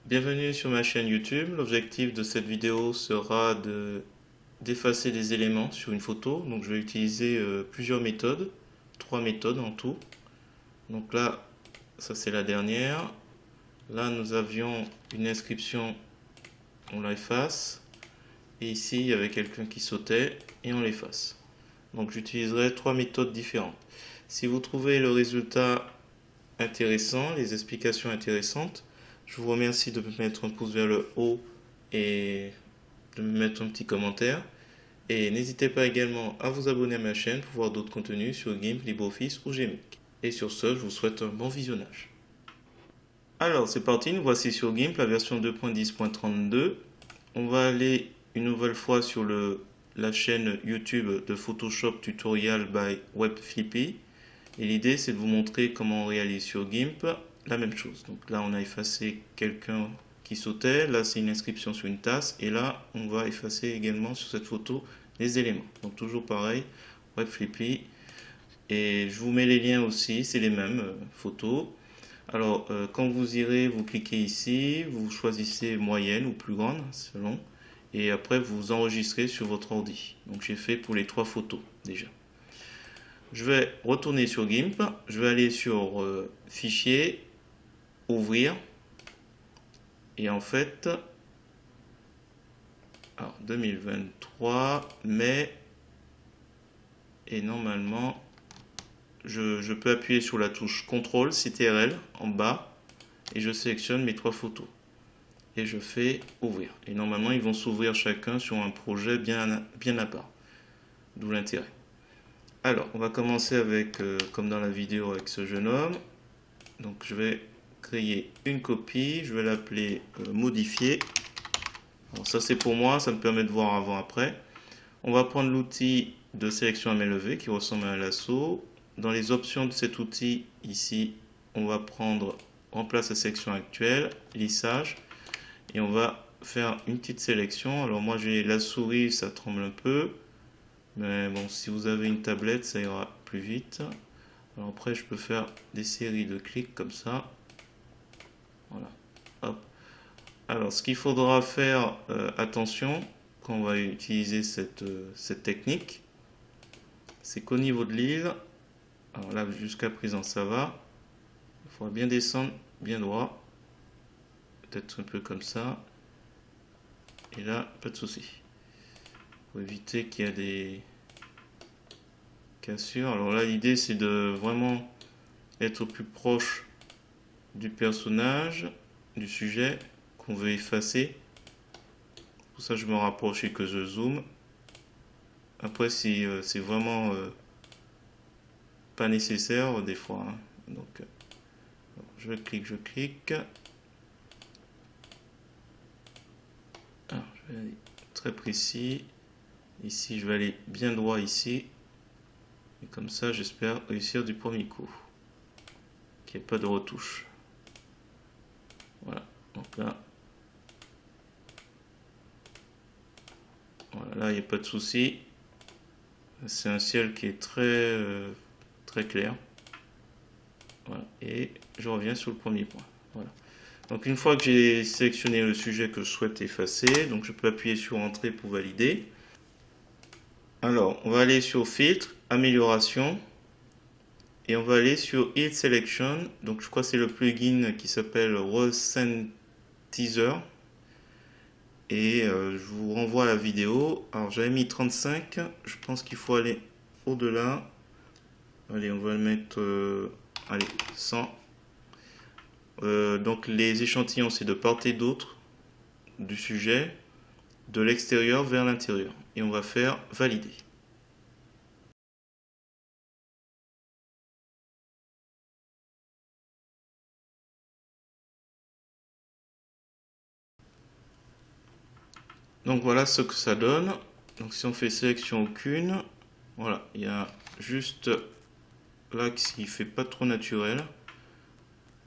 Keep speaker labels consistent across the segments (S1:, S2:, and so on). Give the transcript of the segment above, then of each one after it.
S1: Bienvenue sur ma chaîne YouTube. L'objectif de cette vidéo sera d'effacer des éléments sur une photo. Donc je vais utiliser plusieurs méthodes, trois méthodes en tout. Donc là, ça c'est la dernière. Là, nous avions une inscription, on l'efface. Et ici, il y avait quelqu'un qui sautait et on l'efface. Donc j'utiliserai trois méthodes différentes. Si vous trouvez le résultat intéressant, les explications intéressantes, je vous remercie de me mettre un pouce vers le haut et de me mettre un petit commentaire. Et n'hésitez pas également à vous abonner à ma chaîne pour voir d'autres contenus sur GIMP, LibreOffice ou Gmake. Et sur ce, je vous souhaite un bon visionnage. Alors, c'est parti, nous voici sur GIMP, la version 2.10.32. On va aller une nouvelle fois sur la chaîne YouTube de Photoshop Tutorial by WebFlippy. Et l'idée, c'est de vous montrer comment on réalise sur GIMP la même chose. Donc là, on a effacé quelqu'un qui sautait. Là, c'est une inscription sur une tasse. Et là, on va effacer également sur cette photo les éléments. Donc toujours pareil, WebFlippy. Et je vous mets les liens aussi, c'est les mêmes photos. Alors, quand vous irez, vous cliquez ici, vous choisissez moyenne ou plus grande, selon. Et après, vous enregistrez sur votre ordi. Donc j'ai fait pour les trois photos déjà. Je vais retourner sur GIMP, je vais aller sur Fichier, Ouvrir, et en fait, alors 2023, mai, et normalement, je peux appuyer sur la touche CTRL, CTRL en bas, et je sélectionne mes trois photos. Et je fais Ouvrir. Et normalement, ils vont s'ouvrir chacun sur un projet bien à part. D'où l'intérêt. Alors, on va commencer avec, comme dans la vidéo, avec ce jeune homme. Donc, je vais créer une copie. Je vais l'appeler modifier. Alors, ça, c'est pour moi. Ça me permet de voir avant-après. On va prendre l'outil de sélection à main levée qui ressemble à un lasso. Dans les options de cet outil, ici, on va prendre remplace la sélection actuelle, lissage. Et on va faire une petite sélection. Alors, moi, j'ai la souris, ça tremble un peu. Mais bon, si vous avez une tablette, ça ira plus vite. Alors après, je peux faire des séries de clics comme ça. Voilà. Hop. Alors, ce qu'il faudra faire, attention, quand on va utiliser cette technique, c'est qu'au niveau de l'île, alors là, jusqu'à présent, ça va. Il faudra bien descendre, bien droit. Peut-être un peu comme ça. Et là, pas de souci. Pour éviter qu'il y a des cassures. Alors là, l'idée, c'est de vraiment être au plus proche du personnage, du sujet qu'on veut effacer. Pour ça, je me rapproche et que je zoome. Après, si c'est vraiment pas nécessaire, des fois. Hein. Donc, je clique. Alors, je vais aller très précis. Ici, je vais aller bien droit ici. Et comme ça, j'espère réussir du premier coup. Qu'il n'y ait pas de retouche. Voilà. Donc là, voilà, là, il n'y a pas de souci. C'est un ciel qui est très clair. Voilà. Et je reviens sur le premier point. Voilà. Donc une fois que j'ai sélectionné le sujet que je souhaite effacer, donc je peux appuyer sur Entrée pour valider. Alors, on va aller sur Filtre, Amélioration. Et on va aller sur Heal Selection. Donc je crois que c'est le plugin qui s'appelle Teaser. Et je vous renvoie à la vidéo. Alors j'avais mis 35. Je pense qu'il faut aller au-delà. Allez, on va le mettre allez, 100. Donc les échantillons, c'est de part et d'autre du sujet, de l'extérieur vers l'intérieur. Et on va faire valider. Donc voilà ce que ça donne. Donc si on fait sélection aucune, voilà, il y a juste là qui fait pas trop naturel.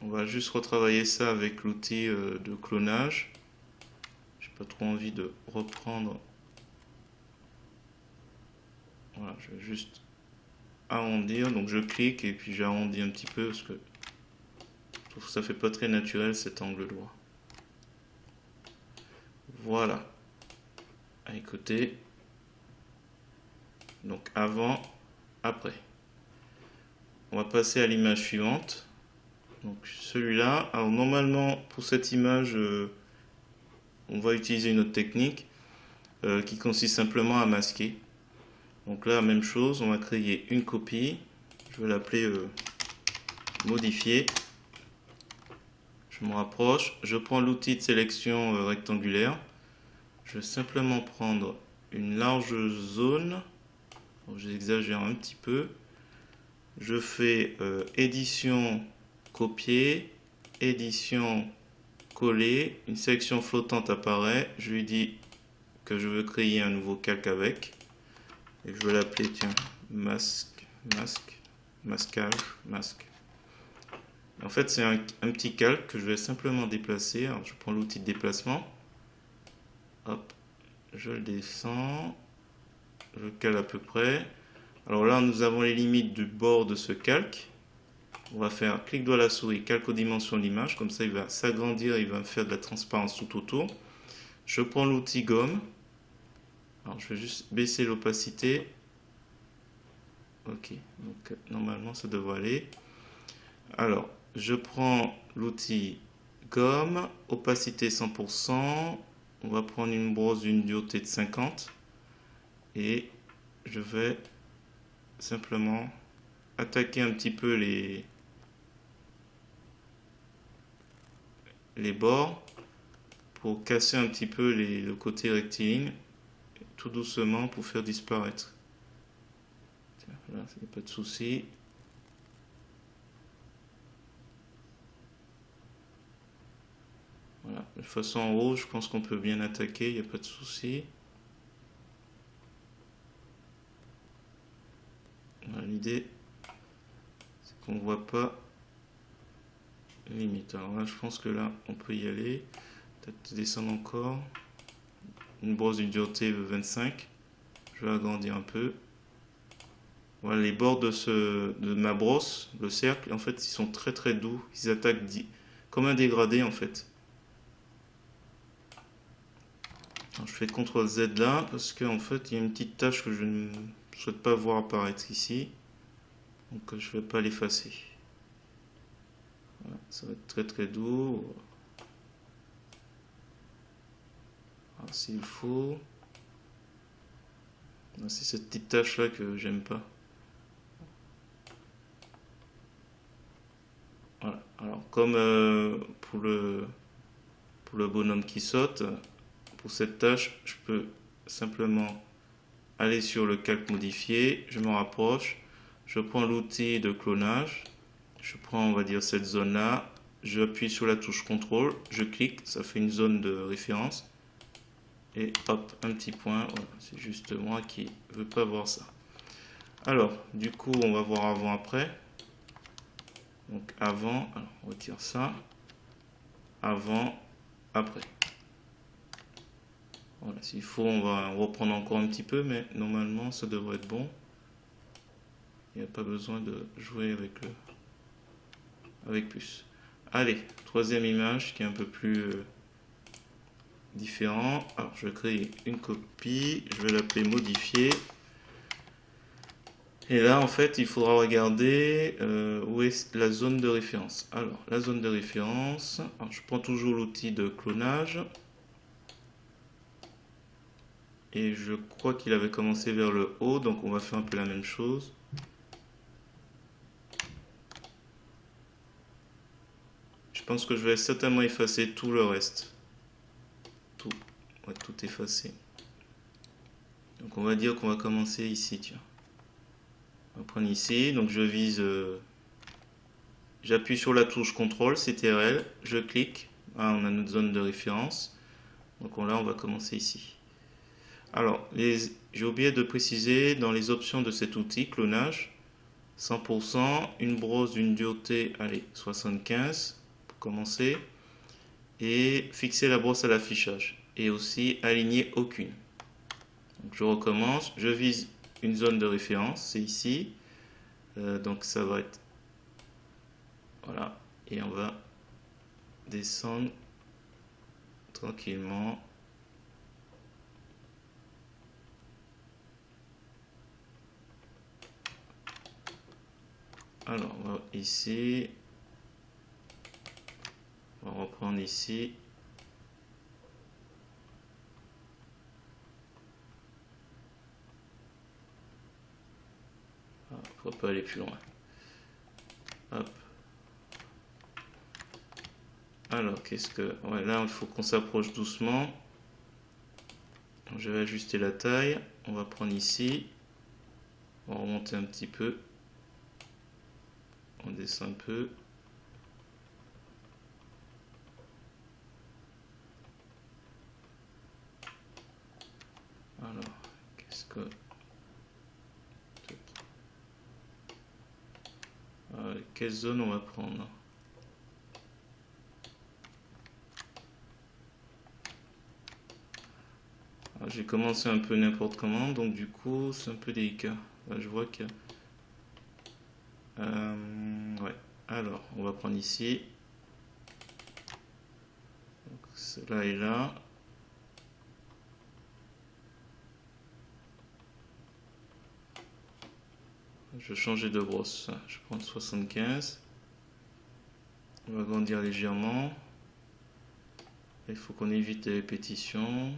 S1: On va juste retravailler ça avec l'outil de clonage. J'ai pas trop envie de reprendre. Voilà, je vais juste arrondir. Donc je clique et puis j'arrondis un petit peu parce que je trouve que ça fait pas très naturel cet angle droit. Voilà. À écouter. Donc avant, après. On va passer à l'image suivante. Donc celui-là, alors normalement pour cette image, on va utiliser une autre technique qui consiste simplement à masquer. Donc là, même chose, on va créer une copie. Je vais l'appeler modifier. Je me rapproche. Je prends l'outil de sélection rectangulaire. Je vais simplement prendre une large zone. J'exagère un petit peu. Je fais édition copier, édition coller. Une section flottante apparaît. Je lui dis que je veux créer un nouveau calque avec. Et je vais l'appeler, tiens, masque, masquage, masque. En fait, c'est un petit calque que je vais simplement déplacer. Alors, je prends l'outil de déplacement. Hop, je le descends. Je le cale à peu près. Alors là, nous avons les limites du bord de ce calque. On va faire clic droit à la souris, calque aux dimensions de l'image. Comme ça, il va s'agrandir, il va me faire de la transparence tout autour. Je prends l'outil gomme. Alors, je vais juste baisser l'opacité. Ok, donc normalement, ça devrait aller. Alors, je prends l'outil gomme, opacité 100%. On va prendre une brosse d'une dureté de 50. Et je vais simplement attaquer un petit peu les bords pour casser un petit peu le côté rectiligne, tout doucement pour faire disparaître. Tiens, là, il n'y a pas de souci. Voilà, de façon en haut, je pense qu'on peut bien attaquer, il n'y a pas de souci. Voilà, l'idée, c'est qu'on ne voit pas limite. Alors là, je pense que là, on peut y aller. Peut-être descendre encore. Une brosse d'une dureté 25. Je vais agrandir un peu. Voilà, les bords de ma brosse, le cercle, en fait, ils sont très très doux. Ils attaquent comme un dégradé, en fait. Alors, je fais CTRL Z là, parce qu'en fait, il y a une petite tache que je ne souhaite pas voir apparaître ici. Donc, je ne vais pas l'effacer. Voilà, ça va être très très doux. Alors, s'il faut. C'est cette petite tache là que j'aime pas. Voilà. Alors comme pour le bonhomme qui saute, pour cette tâche, je peux simplement aller sur le calque modifié, je me rapproche, je prends l'outil de clonage, je prends on va dire cette zone là, j'appuie sur la touche CTRL, je clique, ça fait une zone de référence. Et hop, un petit point, voilà, c'est juste moi qui ne veux pas voir ça. Alors, du coup, on va voir avant-après. Donc avant, alors on retire ça. Avant, après. Voilà, s'il faut, on va reprendre encore un petit peu, mais normalement, ça devrait être bon. Il n'y a pas besoin de jouer avec plus. Allez, troisième image qui est un peu plus différent. Alors, je vais créer une copie, je vais l'appeler modifier. Et là, en fait, il faudra regarder où est la zone de référence. Alors, la zone de référence, alors, je prends toujours l'outil de clonage. Et je crois qu'il avait commencé vers le haut, donc on va faire un peu la même chose. Je pense que je vais certainement effacer tout le reste. Tout, on va tout effacer. Donc on va dire qu'on va commencer ici, tiens. On va prendre ici, donc je vise, j'appuie sur la touche CTRL, CTRL, je clique, ah, on a notre zone de référence. Donc là on va commencer ici. Alors, j'ai oublié de préciser dans les options de cet outil, clonage, 100%, une brosse d'une dureté, allez, 75 pour commencer, et fixer la brosse à l'affichage, et aussi aligner aucune. Donc je recommence, je vise une zone de référence, c'est ici, donc ça va être, voilà, et on va descendre tranquillement. Alors, on va ici. On va reprendre ici. Il ne faut pas aller plus loin. Hop. Alors, qu'est-ce que... Ouais, là, il faut qu'on s'approche doucement. Je vais ajuster la taille. On va prendre ici. On va remonter un petit peu. On descend un peu. Alors, qu'est-ce que... quelle zone on va prendre? J'ai commencé un peu n'importe comment, donc du coup c'est un peu délicat. Là, je vois que... ouais. Alors, on va prendre ici. Donc, cela est là. Je vais changer de brosse. Je vais prendre 75. On va agrandir légèrement. Il faut qu'on évite les répétitions.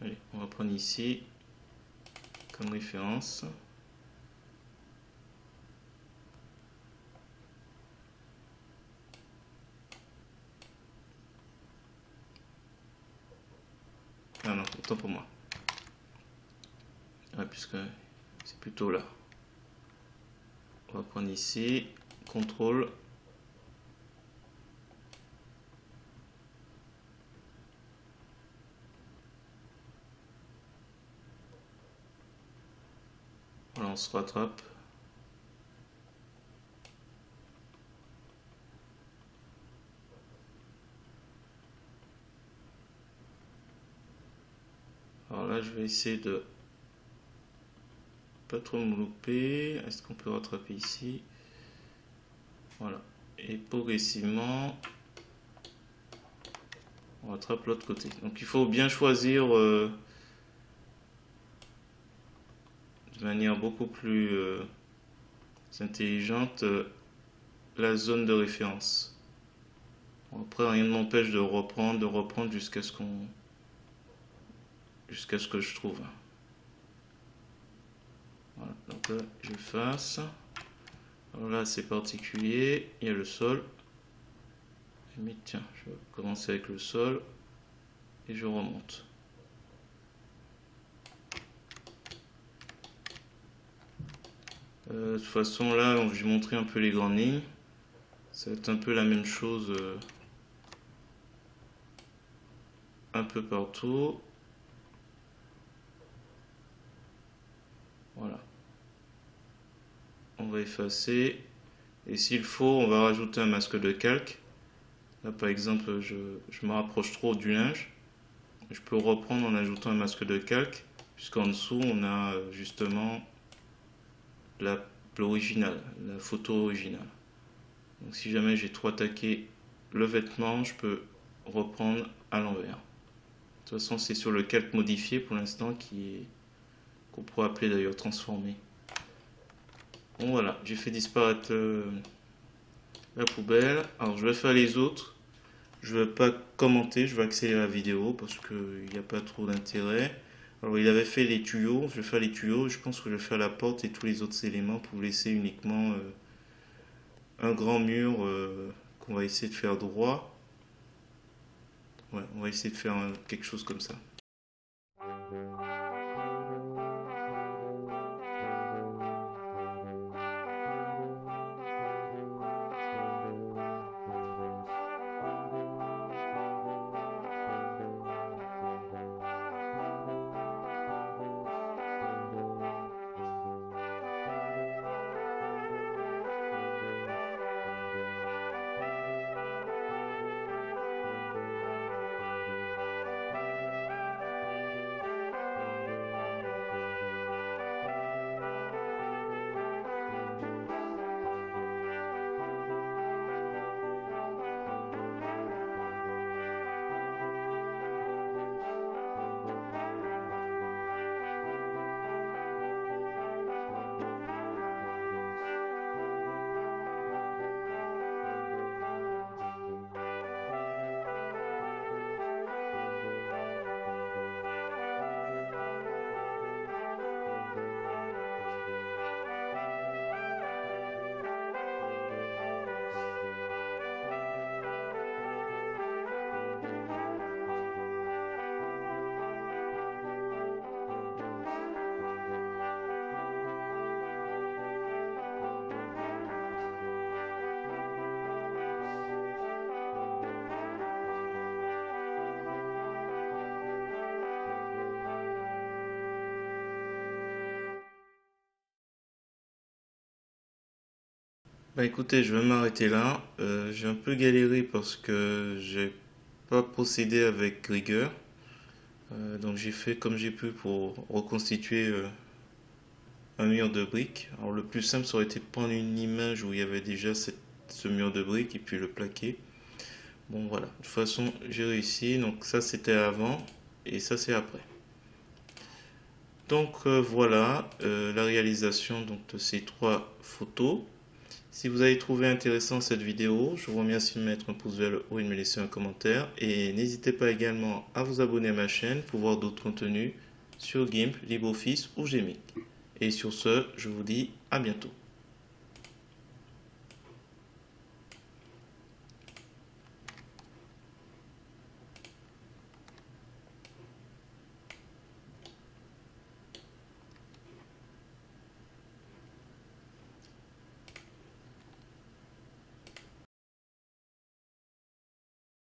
S1: Allez, on va prendre ici comme référence. Ah non, autant pour moi. Ah, puisque c'est plutôt là. On va prendre ici, contrôle. Voilà, on se rattrape. Alors là, je vais essayer de pas trop me louper. Est-ce qu'on peut rattraper ici? Voilà. Et progressivement, on rattrape l'autre côté. Donc il faut bien choisir de manière beaucoup plus intelligente la zone de référence. Bon, après, rien ne m'empêche de reprendre jusqu'à ce que je trouve. Voilà, donc là, j'efface. Alors là, c'est particulier. Il y a le sol. Mais tiens, je vais commencer avec le sol. Et je remonte. De toute façon, là, je vais montrer un peu les grandes lignes. Ça va être un peu la même chose un peu partout. Voilà. On va effacer. Et s'il faut, on va rajouter un masque de calque. Là, par exemple, je me rapproche trop du linge. Je peux reprendre en ajoutant un masque de calque, puisqu'en dessous, on a justement l'original, la photo originale. Donc si jamais j'ai trop attaqué le vêtement, je peux reprendre à l'envers. De toute façon, c'est sur le calque modifié pour l'instant qu'on pourrait appeler d'ailleurs transformé. Bon voilà, j'ai fait disparaître la poubelle. Alors je vais faire les autres. Je ne vais pas commenter, je vais accélérer la vidéo parce qu'il n'y a pas trop d'intérêt. Alors il avait fait les tuyaux, je vais faire les tuyaux. Je pense que je vais faire la porte et tous les autres éléments pour laisser uniquement un grand mur qu'on va essayer de faire droit. Ouais, on va essayer de faire quelque chose comme ça. Bah écoutez, je vais m'arrêter là. J'ai un peu galéré parce que j'ai pas procédé avec rigueur. Donc j'ai fait comme j'ai pu pour reconstituer un mur de briques. Alors le plus simple ça aurait été de prendre une image où il y avait déjà ce mur de briques et puis le plaquer. Bon voilà, de toute façon j'ai réussi. Donc ça c'était avant et ça c'est après. Donc voilà la réalisation donc, de ces trois photos. Si vous avez trouvé intéressant cette vidéo, je vous remercie de mettre un pouce vers le haut et de me laisser un commentaire. Et n'hésitez pas également à vous abonner à ma chaîne pour voir d'autres contenus sur GIMP, LibreOffice ou Gmake. Et sur ce, je vous dis à bientôt.